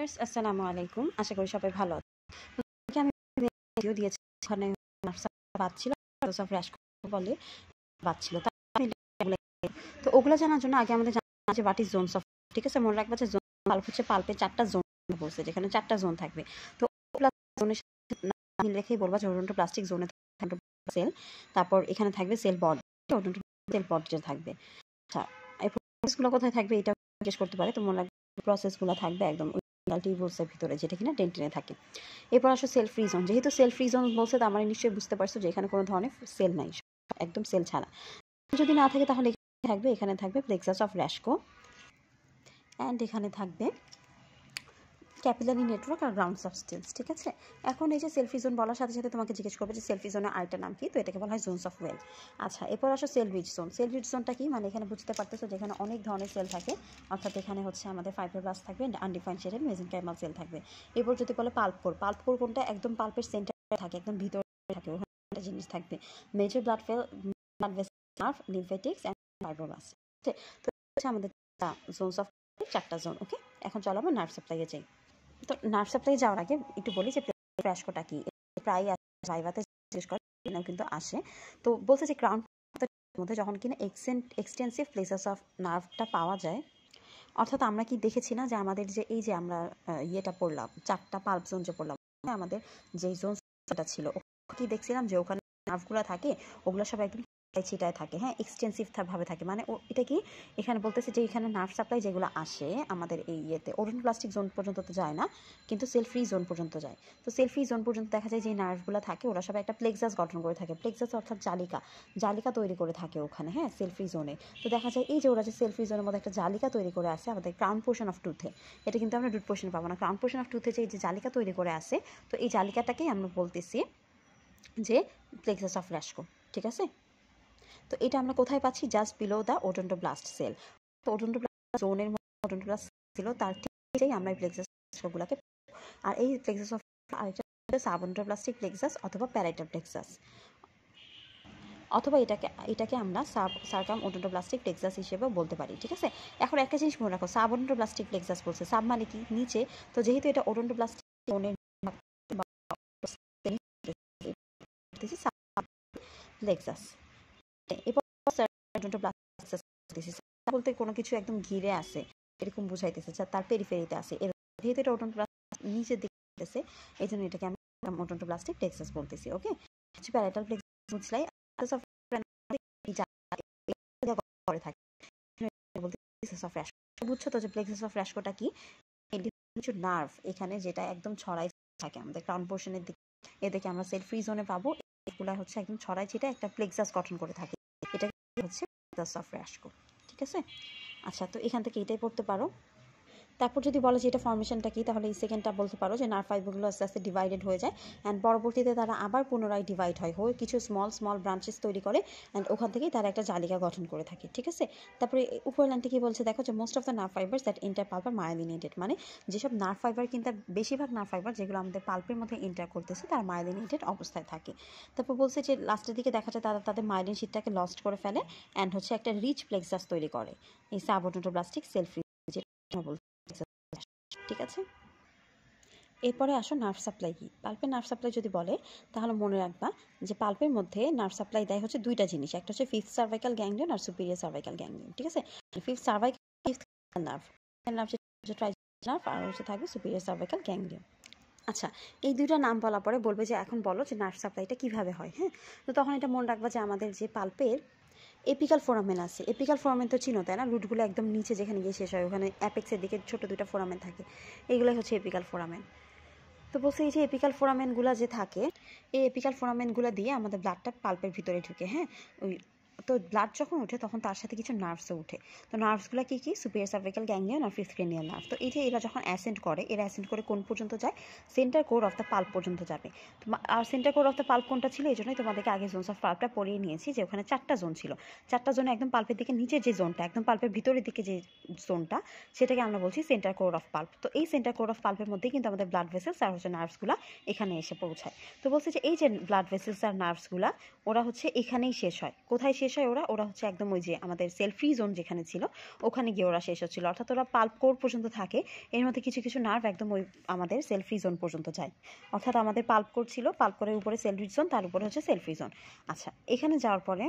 Viewers আসসালামু আলাইকুম, আশা করি সবাই ভালো আছেন। আমি ভিডিও দিয়েছি ওখানে বাচ্ছিল সব র্যাশ বলে বাচ্ছিল, তো ওগুলো জানার জন্য আগে আমাদের জানা আছে হোয়াট ইজ জোনস অফ, ঠিক আছে? মনে রাখবা যে জোন পাল্প হচ্ছে পাল্পে 4টা জোন বলছে, যেখানে 4টা জোন থাকবে। তো জোনের সাথে রেখেই বলবা যে ওডোন্টোপ্লাস্টিক জোনে থাকবে সেল, তারপর এখানে থাকবে সেল বডি, সেল বডিটা থাকবে। আচ্ছা, এই প্রসেসগুলো কোথায় থাকবে এটা জিজ্ঞেস করতে পারে, তো মনে রাখবে প্রসেসগুলো থাকবে একদম টিউবওয়েলসের ভিতরে, যেটা কিনা ডেন্টিনে থাকে। এরপর আসো সেল ফ্রি জোন। যেহেতু সেল ফ্রি জোন বলছে, তার মানে নিশ্চয়ই বুঝতে পারছো যে এখানে কোনো ধরনের সেল নাই, একদম সেল ছাড়া। যদি না থাকে তাহলে এখানে থাকবে প্লেক্সাস অফ র্যাশকো, অ্যান্ড এখানে থাকবে ক্যাপিলারি নেটওয়ার্ক আর গ্রাউন্ড সাবস্টেন্স, ঠিক আছে? এখন এই যে সেলফি জোন বলার সাথে সাথে তোমাকে জিজ্ঞেস করবে যে সেলফি জোনের আরেকটা নাম কি, তো এটাকে বলা হয় জোনস অফ ওয়েল। আচ্ছা, এরপর আসো cell rich zone. Cell rich জোনটা কি, মানে এখানে বুঝতে পারতেছো যে এখানে অনেক ধরনের সেল থাকে, অর্থাৎ এখানে হচ্ছে আমাদের ফাইব্রোব্লাস্ট থাকবে, আনডিফাইন্ড শেডেড মেজেনকাইমাল সেল থাকবে। এরপর যদি বলে পাল্প কোর, পাল্প কোর কোনটা একদম পাল্পের সেন্টারে থাকে, একদম ভিতরে থাকে, ওখানে একটা জিনিস থাকবে major blood vessel, nerve, lymphatics and fibroblast. ঠিক আছে, তো হচ্ছে আমাদের জোনস অফ 4টা জোন। ওকে, এখন চলো আমরা নার্ভ সাপ্লাইয়ে যাই। তো নার্ভ সাপ্লাই যাওয়ার আগে একটু বলি যে র্যাশকোটা কি। প্রায় ভাইভাতে জিজ্ঞেস করে কিন্তু আসে। তো বলছে যে ক্রাউন মধ্যে যখন কিনা এক্সটেন্সিভ প্লেসেস অফ নার্ভটা পাওয়া যায়, অর্থাৎ আমরা কি দেখেছি না যে আমাদের যে এই যে আমরা ইয়েটা পড়লাম, 4টা পাল্প জোন যে পড়লাম, আমাদের যে জোনটা ছিল কি দেখছিলাম যে ওখানে নার্ভগুলো থাকে, ওগুলো সব একদম ছিটায় থাকে, হ্যাঁ, এক্সটেন্সিভ ভাবে থাকে। মানে এটা কি এখানে বলতেছে যে এখানে নার্ভ সাপ্লাই যেগুলো আসে আমাদের এই ইয়েতে ওডোন্টোপ্লাস্টিক জোন পর্যন্ত তো যায় না, কিন্তু সেল ফ্রি জোন পর্যন্ত যায়। তো সেল ফ্রি জোন পর্যন্ত দেখা যায় যে নার্ভগুলো থাকে, ওরা সব একটা প্লেক্সাস গঠন করে থাকে। প্লেক্সাস অর্থাৎ জালিকা তৈরি করে থাকে ওখানে, হ্যাঁ, সেল ফ্রি জোনে। তো দেখা যায় এই যে ওরা যে সেল ফ্রি জোনের মধ্যে একটা জালিকা তৈরি করে আসে আমাদের ক্রাউন পোর্শন অফ টুথে, এটা কিন্তু আমরা রুট পোর্শন পাবো না, ক্রাউন পোর্শন অফ টুথে যে জালিকা তৈরি করে আসে, তো এই জালিকাটাকেই আমরা বলতেছি যে প্লেক্সাস অফ র্যাশকো, ঠিক আছে? তো এটা আমরা কোথায় পাচ্ছি? Just below the odontoblast cell. তো ওডোন্টোব্লাস্ট জোনের মধ্যে ওডোন্টোব্লাস্ট ছিল, তার ঠিকই আমরা এই প্লেক্সাসগুলোকে, আর এই প্লেক্সাস অফ আরেকটা সাবওডোন্টোপ্লাস্টিক প্লেক্সাস অথবা প্যারাইটাল প্লেক্সাস, অথবা এটাকে আমরা সার্কাম ওডোন্টোপ্লাস্টিক প্লেক্সাস হিসেবেও বলতে পারি, ঠিক আছে? এখন একটা জিনিস মনে রাখো, সাব ওডোন্টোপ্লাস্টিক প্লেক্সাস বলছে, সাব মানে কি নিচে, তো যেহেতু এটা ওডোন্টোপ্লাস্টিক জোনের প্লেক্সাস, বলতে কোনো কিছু একদম ঘিরে আসে এরকম বুঝাইতেছে, তার পেরিফেরিতে আসে, যেহেতু এটা ওডোন্টোপ্লাস্ট নিচের দিকে আসে, এই জন্য এটাকে আমি ওডোন্টোপ্লাস্টিক প্লেক্সাস বলতেছি। ওকে, প্যারাইটাল প্লেক্সাস বুঝলাই করে থাকে, বুঝছো তো যে প্লেক্সাস অফ র্যাশকোটা কি? কিছু নার্ভ এখানে যেটা একদম ছড়াই থাকে আমাদের ক্রাউন পোর্শনের দিকে, এদিকে আমরা সেল ফ্রি জোনে পাবো, এগুলা হচ্ছে একদম ছড়াই ছিটা একটা প্লেক্সাস গঠন করে থাকে, এটা হচ্ছে প্লেক্সাস অফ র্যাশকো, ঠিক আছে? আচ্ছা, তো এখান থেকে এটাই পড়তে পারো। তারপর যদি বলো যে এটা ফর্মেশনটা কি, তাহলে এই সেকেন্ডটা বলতে পারো যে নার্ভ ফাইবারগুলো আস্তে আস্তে ডিভাইডেড হয়ে যায়, অ্যান্ড পরবর্তীতে তারা আবার পুনরায় ডিভাইড হয়ে কিছু স্মল ব্রাঞ্চেস তৈরি করে, অ্যান্ড ওখান থেকেই তারা একটা জালিকা গঠন করে থাকে, ঠিক আছে? তারপরে উপরের লাইনটা কি বলছে দেখো, যে most of the nerve fibres that enter pulp are myelinated, মানে যেসব নার্ভ ফাইবার কিন্তু বেশিরভাগ নার্ভ ফাইবার যেগুলো আমাদের পাল্পের মধ্যে ইন্টার করতেছে তারা মায়োলিনেটেড অবস্থায় থাকে। তারপর বলছে যে লাস্টের দিকে দেখা যায় তারা তাদের মায়োলিন শিটটাকে লস্ট করে ফেলে, অ্যান্ড হচ্ছে একটা রিচ প্লেক্সাস তৈরি করে, এই সাবওডোন্টোপ্লাস্টিক সেল ফ্রি, ঠিক আছে? এরপরে আসো নার্ভ সাপ্লাই কি। পাল্পের নার্ভ সাপ্লাই যদি বলে তাহলে মনে রাখবা যে পাল্পের মধ্যে নার্ভ সাপ্লাই দেয় হচ্ছে দুইটা জিনিস, একটা হচ্ছে ফিফথ সার্ভাইকাল গ্যাংলিয়ন আর সুপিরিয়র সার্ভাইকাল গ্যাংলিয়ন, ঠিক আছে? ফিফথ সার্ভাইকাল নার্ভ নার্ভ আর হচ্ছে থাকবে সুপিরিয়র সার্ভাইকাল গ্যাংলিয়ন। আচ্ছা, এই দুইটা নাম বলার পরে বলবে যে এখন বলো যে নার্ভ সাপ্লাইটা কীভাবে হয়, হ্যাঁ? তো তখন এটা মনে রাখবা যে আমাদের যে পাল্পের এপিক্যাল ফোরামেন আছে, এপিক্যাল ফোরামেন তো চিনো তাই না? রুটগুলো একদম নিচে যেখানে গিয়ে শেষ হয়, ওখানে অ্যাপেক্সের দিকে ছোটো দুটো ফোরামেন থাকে, এগুলোই হচ্ছে এপিক্যাল ফোরামেন। তো বলছে এই যে এপিক্যাল ফোরামেনগুলো যে থাকে, এই এপিক্যাল ফোরামেনগুলো দিয়ে আমাদের ব্লাডটা পাল্পের ভিতরে ঢুকে, হ্যাঁ? ওই তো ব্লাড যখন ওঠে তখন তার সাথে কিছু নার্ভসও ওঠে। তো নার্ভসগুলো কী কী? সুপিরিয়র সার্ভাইকাল গ্যাংলিয়ন আর ফিফথ ক্রেনিয়াল নার্ভ। তো এই যে এরা যখন অ্যাসেন্ড করে, এরা অ্যাসেন্ড করে কোন পর্যন্ত যায়? Centre core of the pulp পর্যন্ত যাবে। আর centre core of the pulp কোনটা ছিল? এই জন্যই তোমাদেরকে আগে জোনস অফ পাল্পটা পড়িয়ে নিয়েছি যে ওখানে 4টা জোন ছিল। 4টা জোনে একদম পাল্পের দিকে নিচের যে জোনটা, একদম পাল্পের ভিতরের দিকে যে জোনটা, সেটাকে আমরা বলছি সেন্টার কোর অফ পাল্প। তো এই সেন্টার কোর অফ পাল্পের মধ্যেই কিন্তু আমাদের ব্লাড ভেসেলস আর হচ্ছে নার্ভসগুলো এখানে এসে পৌঁছায়। তো বলছে যে এই যে ব্লাড ভেসেলস আর নার্ভসগুলো ওরা হচ্ছে এখানেই শেষ হয়। কোথায় শেষ শেষ হয় ওরা ওরা হচ্ছে একদম ওই যে আমাদের সেল ফ্রি জোন যেখানে ছিল ওখানে গিয়ে ওরা শেষ হচ্ছিল, অর্থাৎ ওরা পাল্প কোর পর্যন্ত থাকে। এর মধ্যে কিছু কিছু নার্ভ একদম ওই আমাদের সেল ফ্রি জোন পর্যন্ত যায়, অর্থাৎ আমাদের পাল্প কোর ছিল, পাল্প কোরের উপরে সেল ফ্রি জোন, তার উপরে হচ্ছে সেল ফ্রি জোন। আচ্ছা, এখানে যাওয়ার পরে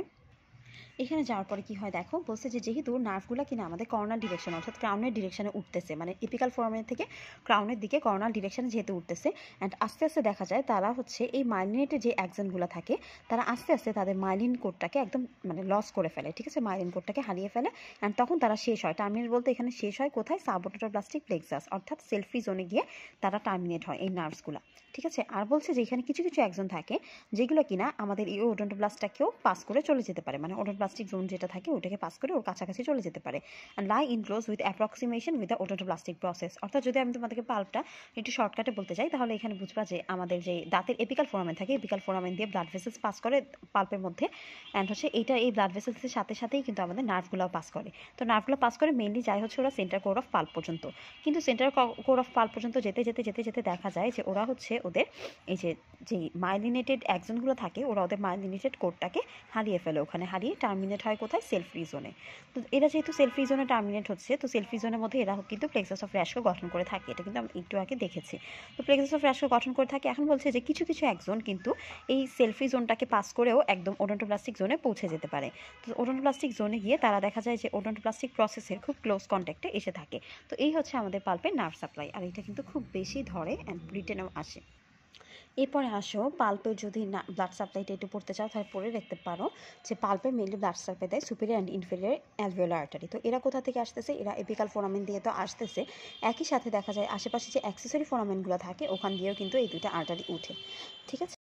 কি হয় দেখো, বলছে যে যেহেতু নার্ভগুলো কিনা আমাদের কর্নাল ডিরেকশন অর্থাৎ ক্রাউনের ডিরেকশনে উঠতেছে, মানে এপিক্যাল ফোরামেন থেকে ক্রাউনের দিকে কর্নাল ডিরেকশনে যেহেতু উঠতেছে, অ্যান্ড আস্তে আস্তে দেখা যায় তারা হচ্ছে এই মাইলিনেটের যে অ্যাকশনগুলো থাকে তারা আস্তে আস্তে তাদের মাইলিন কোডটাকে একদম মানে লস করে ফেলে, ঠিক আছে, মাইলিন কোডটাকে হারিয়ে ফেলে, অ্যান্ড তখন তারা শেষ হয়। টার্মিনেট বলতে এখানে শেষ হয় কোথায়, সাবওটোটোপ্লাস্টিক প্লেক্সাস অর্থাৎ সেল ফ্রি জোনে গিয়ে তারা টার্মিনেট হয় এই নার্ভসগুলো, ঠিক আছে। আর বলছে যে এখানে কিছু কিছু অ্যাকশন থাকে যেগুলো কিনা আমাদের এই ওডোন্টোব্লাস্টটাকেও পাস করে চলে যেতে পারে, মানে ওডোন্টোপ্লাস্টিক জোন যেটা থাকে ওটাকে পাস করে ওর কাছাকাছি চলে যেতে পারে, and lie in close with approximation with the odontoplastic process. অর্থাৎ যদি আমি তোমাদেরকে পাল্পটা একটু শর্টকাটে বলতে চাই তাহলে এখানে বুঝবা যে আমাদের যে দাঁতের এপিক্যাল ফোরামেন থাকে, এপিক্যাল ফোরামেন দিয়ে ব্লাড ভেসেলস পাস করে পাল্পের মধ্যে, অ্যান্ড হচ্ছে এইটা এই ব্লাড ভেসেলসের সাথে সাথেই কিন্তু আমাদের নার্ভগুলোও পাস করে। তো নার্ভগুলো পাস করে মেইনলি যায় হচ্ছে ওরা সেন্টার কোর অফ পাল্প পর্যন্ত, কিন্তু সেন্টার কোর অফ পাল্প পর্যন্ত যেতে যেতে যেতে যেতে দেখা যায় যে ওরা হচ্ছে ওদের এই যে যেই মাইলিনেটেড অ্যাকশনগুলো থাকে ওরা ওদের মাইলিনেটেড কোডটাকে হারিয়ে ফেলে, ওখানে হারিয়ে টার্মিনেট হয় কোথায়, সেল ফ্রি জোনে। তো এরা যেহেতু সেল ফ্রি জোনে টার্মিনেট হচ্ছে, তো সেল ফ্রি জোনের মধ্যে এরা কিন্তু প্লেক্সাস অফ র্যাশকে গঠন করে থাকে, এটা কিন্তু আমরা একটু আগে দেখেছি। তো প্লেক্সাস অফ র্যাশকে গঠন করে থাকে। এখন বলছে যে কিছু কিছু অ্যাকশন কিন্তু এই সেল ফ্রি জোনটাকে পাস করেও একদম ওডোন্টোপ্লাস্টিক জোনে পৌঁছে যেতে পারে। তো ওডোন্টোপ্লাস্টিক জোনে গিয়ে তারা দেখা যায় যে ওডোন্টোপ্লাস্টিক প্রসেসের খুব ক্লোজ কন্ট্যাক্টে এসে থাকে। তো এই হচ্ছে আমাদের পাল্পের নার্ভ সাপ্লাই, আর এটা কিন্তু খুব বেশি ধরে অ্যান্ড রিটেনেও আসে। এরপরে আসো পাল্পের যদি না ব্লাড সাপ্লাইটা একটু পড়তে চাও তাহলে পড়ে দেখতে পারো যে পাল্পের মেনলি ব্লাড সাপ্লাই দেয় superior and inferior alveolar artery. তো এরা কোথা থেকে আসতেছে, এরা এপিক্যাল ফোরামেন দিয়ে তো আসতেছে, একই সাথে দেখা যায় আশেপাশে যে অ্যাক্সেসরি ফোরামেনগুলো থাকে ওখান দিয়েও কিন্তু এই দুইটা আর্টারি উঠে, ঠিক আছে।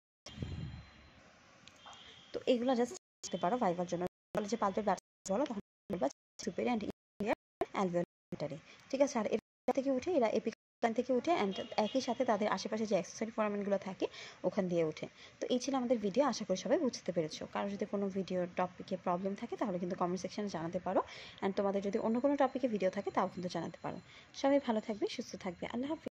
তো এগুলো জাস্ট দেখতে পারো ভাইবার জন্য, বলে যে পাল্পের ব্লাড বলো তখন বলবা superior and inferior alveolar artery, ঠিক আছে। আর এরা থেকে উঠে এরা এখান থেকে উঠে অ্যান্ড একই সাথে তাদের আশেপাশে যে অ্যাক্সেসরি ফোরামেনগুলো থাকে ওখান দিয়ে উঠে। তো এই ছিল আমাদের ভিডিও, আশা করি সবাই বুঝতে পেরেছো। কারো যদি কোনো ভিডিও টপিকে প্রবলেম থাকে তাহলে কিন্তু কমেন্ট সেকশনে জানাতে পারো, অ্যান্ড তোমাদের যদি অন্য কোনো টপিকে ভিডিও থাকে তাও কিন্তু জানাতে পারো। সবাই ভালো থাকবে, সুস্থ থাকবে, আল্লাহ হাফেজ।